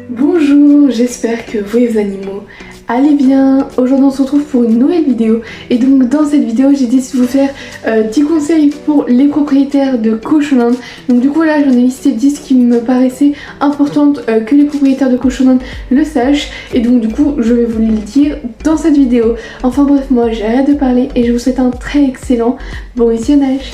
Bonjour, j'espère que vous et vos animaux allez bien. Aujourd'hui on se retrouve pour une nouvelle vidéo et donc dans cette vidéo j'ai décidé de vous faire 10 conseils pour les propriétaires de cochonnes. Donc du coup là j'en ai listé 10 qui me paraissaient importantes que les propriétaires de cochonnes le sachent, et donc du coup je vais vous le dire dans cette vidéo. Enfin bref, moi j'arrête de parler et je vous souhaite un très excellent bon visionnage.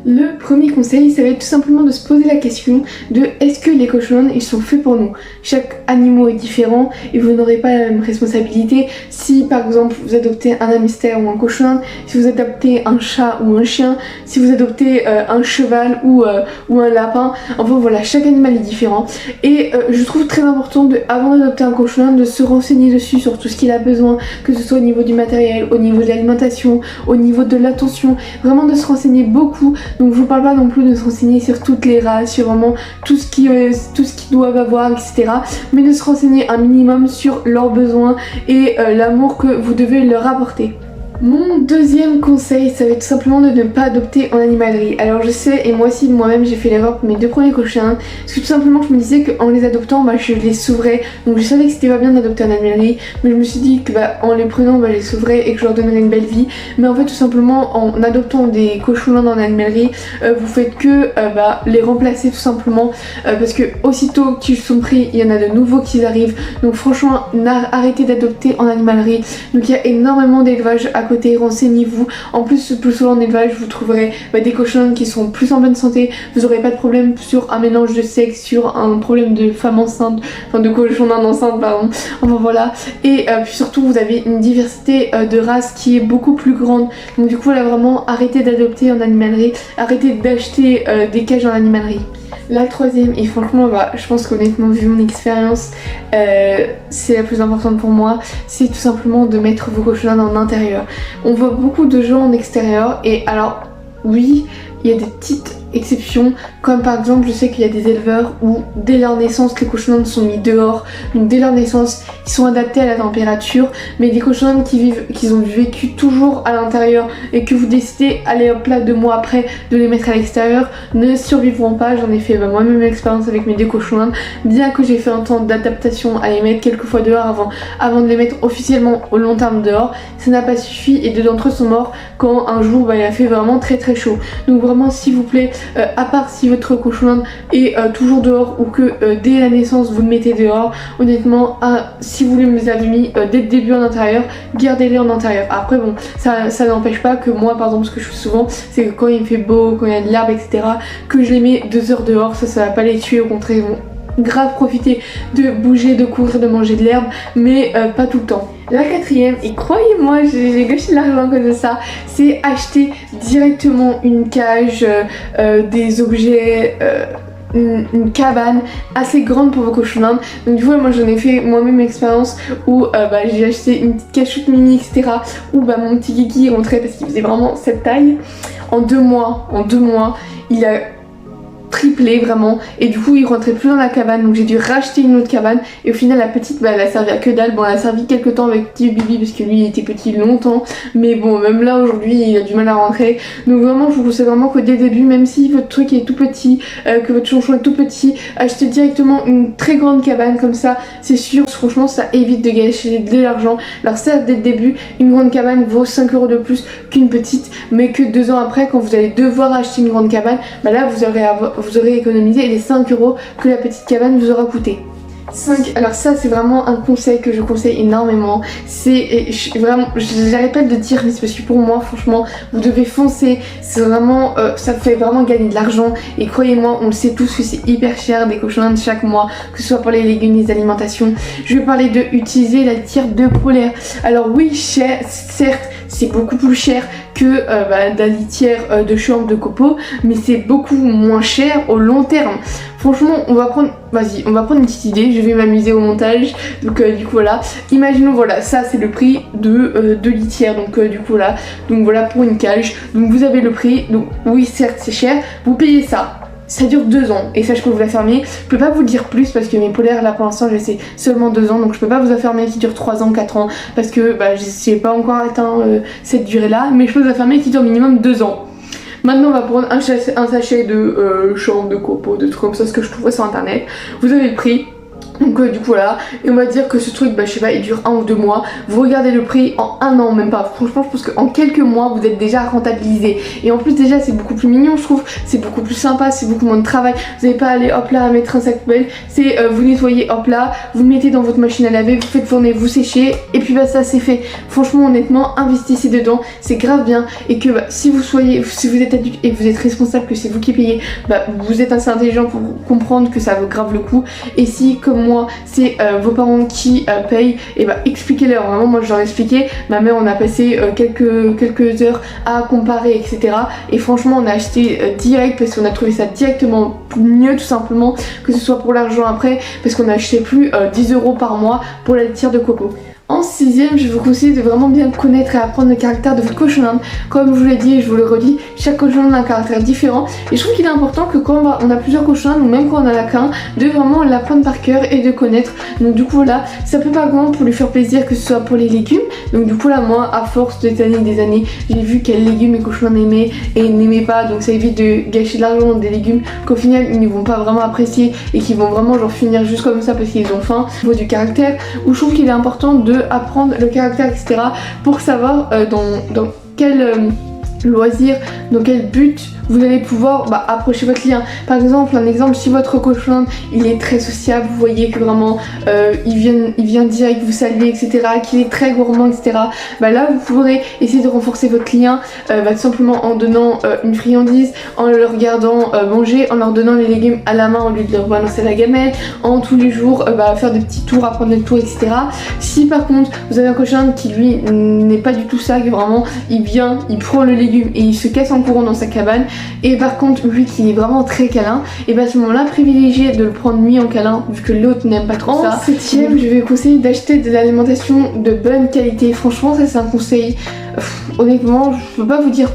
Le premier conseil, ça va être tout simplement de se poser la question de est-ce que les cochonnes ils sont faits pour nous. Chaque animal est différent et vous n'aurez pas la même responsabilité. Si par exemple vous adoptez un hamster ou un cochon, si vous adoptez un chat ou un chien, si vous adoptez un cheval ou un lapin, enfin voilà, chaque animal est différent. Et je trouve très important avant d'adopter un cochon de se renseigner dessus sur tout ce qu'il a besoin, que ce soit au niveau du matériel, au niveau de l'alimentation, au niveau de l'attention, vraiment de se renseigner beaucoup. Donc je vous parle pas non plus de se renseigner sur toutes les races, sur vraiment tout ce qu'ils doivent avoir, etc. Mais de se renseigner un minimum sur leurs besoins et l'amour que vous devez leur apporter. Mon deuxième conseil, ça va être tout simplement de ne pas adopter en animalerie. Alors je sais, et moi aussi moi-même j'ai fait l'erreur pour mes deux premiers cochons, parce que tout simplement je me disais qu'en les adoptant je les sauverais. Donc je savais que c'était pas bien d'adopter en animalerie, mais je me suis dit que en les prenant je les sauverais et que je leur donnerais une belle vie. Mais en fait tout simplement en adoptant des cochons en animalerie, vous faites que les remplacer tout simplement, parce que aussitôt qu'ils sont pris, il y en a de nouveaux qui arrivent. Donc franchement arrêtez d'adopter en animalerie. Donc il y a énormément d'élevage à côté, renseignez-vous. En plus souvent en élevage vous trouverez des cochons qui sont plus en bonne santé, vous n'aurez pas de problème sur un mélange de sexe, sur un problème de femme enceinte, enfin de cochon enceinte pardon, enfin voilà. Et puis surtout vous avez une diversité de races qui est beaucoup plus grande. Donc du coup là vraiment arrêtez d'adopter en animalerie, arrêtez d'acheter des cages en animalerie. La troisième, et franchement je pense qu'honnêtement vu mon expérience c'est la plus importante pour moi, c'est tout simplement de mettre vos cochons en intérieur. On voit beaucoup de gens en extérieur, et alors oui il y a des petites exceptions, comme par exemple je sais qu'il y a des éleveurs où dès leur naissance les cochons sont mis dehors, donc dès leur naissance ils sont adaptés à la température, mais des cochons qui ont vécu toujours à l'intérieur et que vous décidez aller hop là 2 mois après de les mettre à l'extérieur ne survivront pas. J'en ai fait moi-même l'expérience avec mes deux cochons, bien que j'ai fait un temps d'adaptation à les mettre quelques fois dehors avant de les mettre officiellement au long terme dehors, ça n'a pas suffi et 2 d'entre eux sont morts quand un jour il a fait vraiment très très chaud. Donc vraiment s'il vous plaît, à part si votre cochon est toujours dehors ou que dès la naissance vous le mettez dehors, honnêtement si vous les avez mis dès le début en intérieur, gardez-les en intérieur. Après bon, ça n'empêche pas que moi par exemple ce que je fais souvent, c'est que quand il fait beau, quand il y a de l'herbe etc, que je les mets 2 heures dehors, ça va pas les tuer, au contraire ils vont grave profiter de bouger, de courir, de manger de l'herbe, mais pas tout le temps. La quatrième, et croyez-moi j'ai gâché de l'argent comme ça, c'est acheter directement une cage, des objets, une cabane assez grande pour vos cochons. Donc du coup moi j'en ai fait moi-même l'expérience où j'ai acheté une petite cachette mini etc, où mon petit kiki rentrait parce qu'il faisait vraiment cette taille. En 2 mois il a triplé vraiment, et du coup il rentrait plus dans la cabane, donc j'ai dû racheter une autre cabane, et au final la petite elle a servi à que dalle. Bon elle a servi quelques temps avec petit Bibi parce que lui il était petit longtemps, mais bon même là aujourd'hui il a du mal à rentrer. Donc vraiment je vous conseille vraiment que dès le début, même si votre truc est tout petit, que votre chonchon est tout petit, achetez directement une très grande cabane, comme ça c'est sûr, franchement ça évite de gâcher de l'argent. Alors certes dès le début une grande cabane vaut 5 € de plus qu'une petite, mais que 2 ans après quand vous allez devoir acheter une grande cabane, là vous aurez économisé les 5 € que la petite cabane vous aura coûté. 5. Alors ça c'est vraiment un conseil que je conseille énormément, j'arrête pas de le dire, mais c'est parce que pour moi franchement vous devez foncer, c'est vraiment ça fait vraiment gagner de l'argent, et croyez-moi on le sait tous que c'est hyper cher des cochons chaque mois, que ce soit pour les légumes, les alimentations. Je vais parler de utiliser la litière de polaire. Alors oui cher, certes c'est beaucoup plus cher que la litière de chambre de copeaux, mais c'est beaucoup moins cher au long terme. Franchement on va prendre une petite idée, je vais m'amuser au montage. Donc du coup voilà, imaginons voilà, ça c'est le prix de litière, donc du coup là, donc voilà pour une cage, donc vous avez le prix, donc oui certes c'est cher, vous payez ça. Ça dure 2 ans et ça je peux vous l'affirmer. Je peux pas vous le dire plus parce que mes polaires là pour l'instant j'ai seulement 2 ans, donc je peux pas vous affirmer qu'ils durent 3 ans, 4 ans parce que j'ai pas encore atteint cette durée là, mais je peux vous affirmer qu'ils durent minimum 2 ans. Maintenant on va prendre un sachet de chambre, de copeaux, de trucs comme ça, ce que je trouverai sur internet. Vous avez le prix. Donc du coup voilà, et on va dire que ce truc, bah je sais pas, il dure 1 ou 2 mois. Vous regardez le prix en 1 an, même pas. Franchement je pense qu'en quelques mois vous êtes déjà rentabilisé. Et en plus déjà c'est beaucoup plus mignon je trouve, c'est beaucoup plus sympa, c'est beaucoup moins de travail. Vous n'avez pas à aller hop là à mettre un sac poubelle. C'est vous nettoyez hop là, vous le mettez dans votre machine à laver, vous faites fourner, vous séchez, et puis bah ça c'est fait. Franchement honnêtement investissez dedans, c'est grave bien. Et que bah, si vous êtes adulte et que vous êtes responsable, que c'est vous qui payez, bah vous êtes assez intelligent pour comprendre que ça vaut grave le coup. Et si comme moi c'est vos parents qui payent, et bah expliquez-leur. Vraiment moi je leur ai expliqué, ma mère on a passé quelques heures à comparer etc. Et franchement on a acheté direct parce qu'on a trouvé ça directement mieux tout simplement, que ce soit pour l'argent après, parce qu'on a acheté plus 10 € par mois pour la litière de coco. En 6ème, je vous conseille de vraiment bien connaître et apprendre le caractère de votre cochon d'Inde. Comme je vous l'ai dit et je vous le redis, chaque cochon d'Inde a un caractère différent. Et je trouve qu'il est important que quand on a plusieurs cochons d'Inde, ou même quand on en a qu'un, de vraiment l'apprendre par cœur et de connaître. Donc du coup voilà, ça peut par exemple pour lui faire plaisir, que ce soit pour les légumes. Donc du coup là moi, à force des années, j'ai vu quels légumes mes cochons d'Inde aimaient et n'aimaient pas. Donc ça évite de gâcher de l'argent dans des légumes qu'au final ils ne vont pas vraiment apprécier et qui vont vraiment genre finir juste comme ça parce qu'ils ont faim. Au niveau du caractère, où je trouve qu'il est important de apprendre le caractère etc. pour savoir dans quel loisir, dans quel but vous allez pouvoir approcher votre lien. Par exemple, un exemple, si votre cochon il est très sociable, vous voyez que vraiment il vient direct vous saluer etc, qu'il est très gourmand etc, bah là vous pourrez essayer de renforcer votre lien tout simplement en donnant une friandise, en le regardant manger, en leur donnant les légumes à la main au lieu de leur balancer la gamelle, en tous les jours faire des petits tours, apprendre des tours etc. Si par contre vous avez un cochon qui lui n'est pas du tout ça, que vraiment il vient, il prend le légume et il se casse en courant dans sa cabane, et par contre lui qui est vraiment très câlin, et à ce moment là privilégiez de le prendre lui en câlin vu que l'autre n'aime pas trop ça. En 7ème, je vais conseiller d'acheter de l'alimentation de bonne qualité. Franchement ça c'est un conseil, honnêtement je peux pas vous dire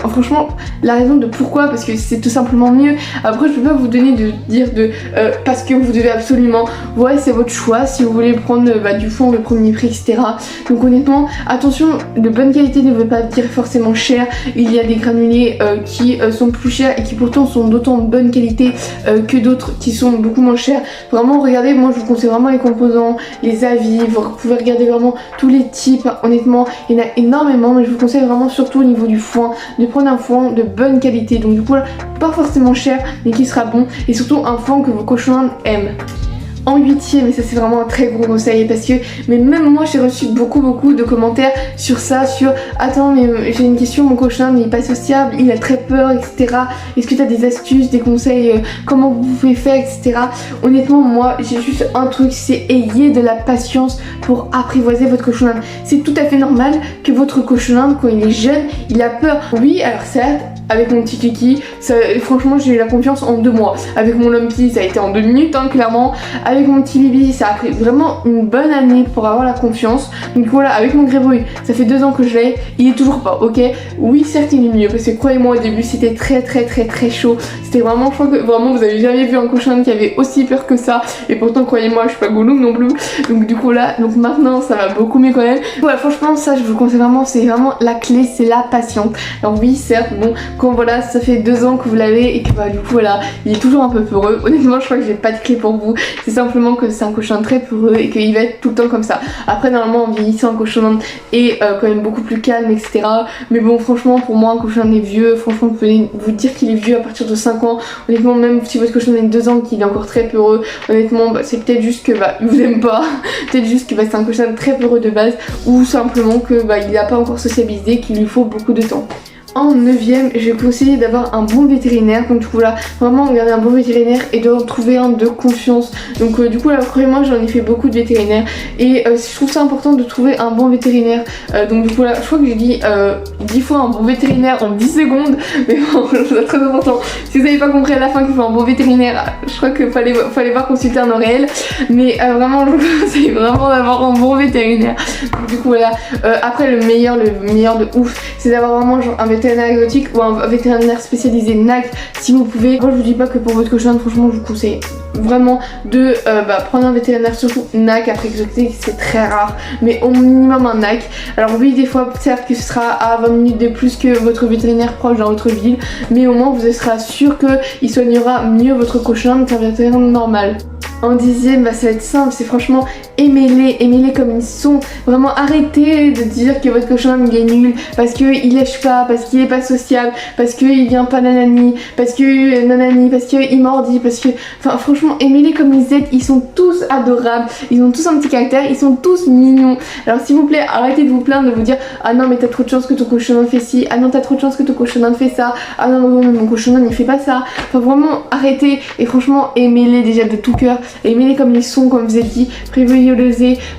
franchement la raison de pourquoi, parce que c'est tout simplement mieux. Après je peux pas vous donner de dire parce que vous devez absolument, ouais c'est votre choix si vous voulez prendre du fond, le premier prix etc. Donc honnêtement attention, de bonne qualité ne veut pas dire forcément cher. Il y a des granulés qui sont plus chers et qui pourtant sont d'autant de bonne qualité que d'autres qui sont beaucoup moins chers. Vraiment regardez, moi je vous conseille vraiment les composants, les avis, vous pouvez regarder vraiment tous les types. Honnêtement il y en a énormément, mais je vous conseille vraiment surtout au niveau du foin de prendre un foin de bonne qualité. Donc du coup là, pas forcément cher mais qui sera bon, et surtout un foin que vos cochons aiment. En 8ème, et ça c'est vraiment un très gros conseil, parce que mais même moi j'ai reçu beaucoup de commentaires sur ça, sur attends mais j'ai une question, mon cochon il est pas sociable, il a très peur etc, est-ce que tu as des astuces, des conseils, comment vous pouvez faire etc. Honnêtement moi j'ai juste un truc, c'est ayez de la patience pour apprivoiser votre cochon. C'est tout à fait normal que votre cochon quand il est jeune il a peur. Oui alors certes, avec mon petit Kiki, franchement j'ai eu la confiance en 2 mois. Avec mon Lumpy ça a été en 2 minutes clairement. Avec mon petit Bibi ça a pris vraiment une bonne année pour avoir la confiance. Donc voilà, avec mon Grébrouille ça fait 2 ans que je l'ai, il est toujours pas ok. Oui certes il est mieux, parce que croyez-moi au début c'était très chaud. C'était vraiment, je crois que vraiment vous avez jamais vu un cochon qui avait aussi peur que ça. Et pourtant croyez-moi je suis pas Gollum non plus. Donc du coup là, donc maintenant ça va beaucoup mieux quand même. Ouais franchement ça je vous le conseille vraiment, c'est vraiment la clé, c'est la patience. Alors oui certes bon, quand voilà ça fait 2 ans que vous l'avez et que du coup voilà il est toujours un peu peureux. Honnêtement je crois que j'ai pas de clé pour vous, c'est simplement que c'est un cochon très peureux et qu'il va être tout le temps comme ça. Après normalement en vieillissant un cochon est quand même beaucoup plus calme etc. Mais bon franchement pour moi un cochon est vieux, franchement vous pouvez vous dire qu'il est vieux à partir de 5 ans. Honnêtement même si votre cochon a 2 ans qu'il est encore très peureux, honnêtement c'est peut-être juste que il vous aime pas, peut-être juste que c'est un cochon très peureux de base, ou simplement que il a pas encore sociabilisé, qu'il lui faut beaucoup de temps. En 9ème, je vais conseiller d'avoir un bon vétérinaire. Donc du coup là, vraiment regarder un bon vétérinaire et de trouver un de confiance. Donc du coup là, croyez-moi, j'en ai fait beaucoup de vétérinaires et je trouve ça important de trouver un bon vétérinaire. Donc du coup là, je crois que j'ai dit 10 fois un bon vétérinaire en 10 secondes. Mais bon, c'est très important. Si vous n'avez pas compris à la fin qu'il faut un bon vétérinaire, je crois qu'il fallait voir consulter un oreille. Mais vraiment, je vous conseille vraiment d'avoir un bon vétérinaire. Donc du coup voilà, après le meilleur de ouf, c'est d'avoir vraiment genre un vétérinaire vétérinaire exotique ou un vétérinaire spécialisé NAC si vous pouvez. Moi je vous dis pas que pour votre cochonne, franchement je vous conseille vraiment de prendre un vétérinaire, surtout NAC. Après exotique c'est très rare, mais au minimum un NAC. Alors oui, des fois certes que ce sera à 20 minutes de plus que votre vétérinaire proche dans votre ville, mais au moins vous serez sûr qu'il soignera mieux votre cochon qu'un vétérinaire normal. En 10e, ça va être simple, c'est franchement aimez-les comme ils sont. Vraiment arrêtez de dire que votre cochon il est nul parce qu'il lèche pas, parce qu'il est pas sociable, parce qu'il vient pas nanani, parce qu'il mordit, parce que... Enfin franchement aimez-les comme ils sont, ils sont tous adorables, ils ont tous un petit caractère, ils sont tous mignons. Alors s'il vous plaît, arrêtez de vous plaindre, de vous dire ah non mais t'as trop de chance que ton cochon fait ci, ah non t'as trop de chance que ton cochon fait ça, ah non mon cochon il fait pas ça. Enfin vraiment arrêtez et franchement aimez-les déjà de tout cœur. Aimez-les comme ils sont, comme vous avez dit, prévoyez-les.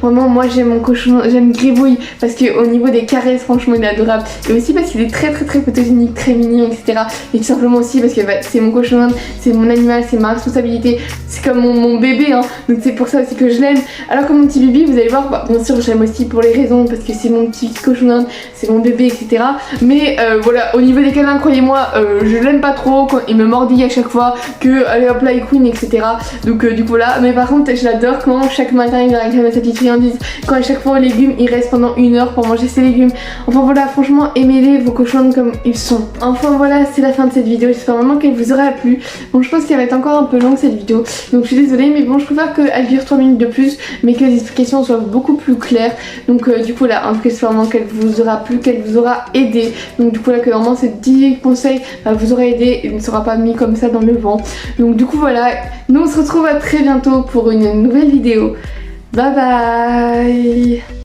Vraiment, moi j'aime mon cochon, j'aime Gribouille parce qu'au niveau des caresses, franchement, il est adorable. Et aussi parce qu'il est très photogénique, très mignon, etc. Et tout simplement aussi parce que c'est mon cochon, c'est mon animal, c'est ma responsabilité. C'est comme mon bébé, hein. Donc c'est pour ça aussi que je l'aime. Alors que mon petit Bibi, vous allez voir, bien sûr, je l'aime aussi pour les raisons, parce que c'est mon petit cochon, c'est mon bébé, etc. Mais voilà, au niveau des câlins, croyez-moi, je l'aime pas trop quand il me mordille à chaque fois, que allez hop là, il queen, etc. Donc du coup, là, mais par contre je l'adore quand chaque matin il vient réclamer sa petite friandise, quand à chaque fois aux légumes il reste pendant 1 heure pour manger ses légumes. Enfin voilà, franchement aimez-les vos cochons comme ils sont. Enfin voilà, c'est la fin de cette vidéo, j'espère vraiment qu'elle vous aura plu. Bon je pense qu'elle va être encore un peu longue cette vidéo, donc je suis désolée, mais bon je préfère qu'elle dure 3 minutes de plus, mais que les explications soient beaucoup plus claires. Donc du coup là, en tout cas j'espère vraiment qu'elle vous aura plu, qu'elle vous aura aidé. Donc du coup là que vraiment ces 10 conseils vous aura aidé et ne sera pas mis comme ça dans le vent. Donc du coup voilà, nous on se retrouve à très bientôt pour une nouvelle vidéo. Bye bye.